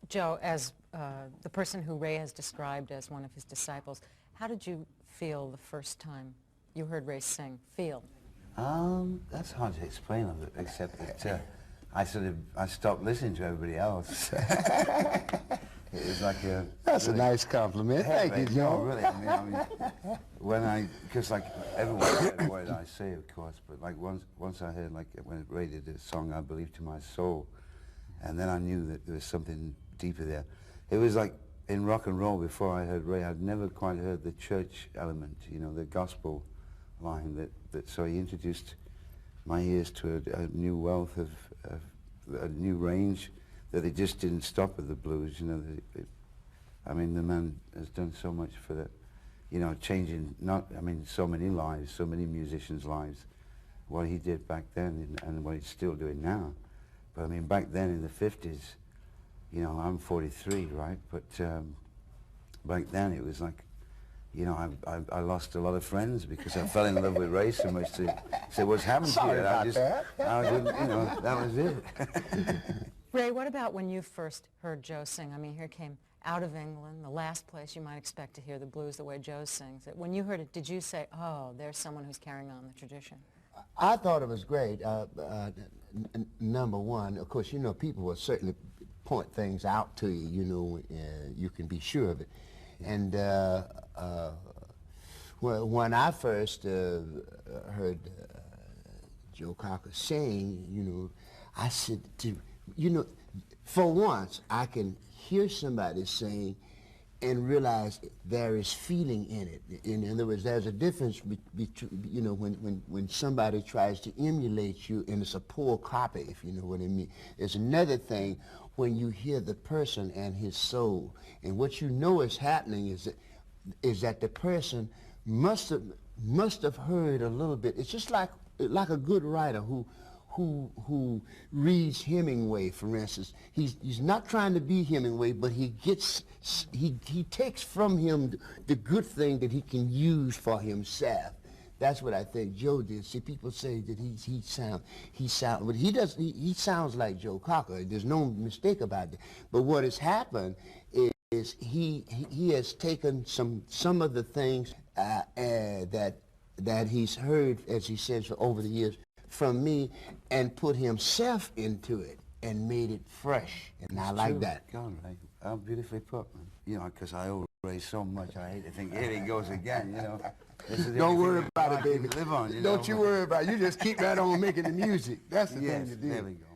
Joe, as the person who Ray has described as one of his disciples, how did you feel the first time you heard Ray sing? Feel? That's hard to explain, except that I stopped listening to everybody else. It was like a... That's really, a nice compliment. Thank you, Joe. No, really. Because like everyone heard what I say, of course, but like once I heard, like when Ray did the song "I Believe to My Soul," and then I knew that there was something deeper there. It was like in rock and roll. Before I heard Ray, I'd never quite heard the church element, you know, the gospel line. So he introduced my ears to a new wealth of a new range. That they just didn't stop with the blues, you know. I mean, the man has done so much for the, you know, changing, so many lives, so many musicians' lives, what he did back then and what he's still doing now. But I mean, back then in the 50s, you know, I'm 43, right? But back then it was like, you know, I lost a lot of friends because I fell in love with Ray so much to say, what's happened to you? I didn't, you know, that was it. Ray, what about when you first heard Joe sing? I mean, here came out of England, the last place you might expect to hear the blues the way Joe sings it. When you heard it, did you say, oh, there's someone who's carrying on the tradition? I thought it was great. Number one, of course, you know, people will certainly point things out to you, you know, you can be sure of it. And when I first heard Joe Cocker sing, you know, I said, you know, for once, I can hear somebody sing and realize there is feeling in it. In other words, there's a difference between, you know, when somebody tries to emulate you and it's a poor copy, if you know what I mean. There's another thing when you hear the person and his soul. And what you know is happening is that the person must have heard a little bit. It's just like a good writer who reads Hemingway, for instance. He's not trying to be Hemingway, but he takes from him the good thing that he can use for himself. That's what I think Joe did. See, people say that he sounds, but he sounds like Joe Cocker. There's no mistake about it. But what has happened is he has taken some of the things that he's heard, as he says, over the years from me, and put himself into it and made it fresh, and I like that. God, Ray, how beautifully put, man. You know, because I owe Ray so much, I hate to think, here he goes again, you know. Don't worry about it, baby. Live on, you Don't you worry about it. You just keep right on making the music. That's the thing to do. There we go.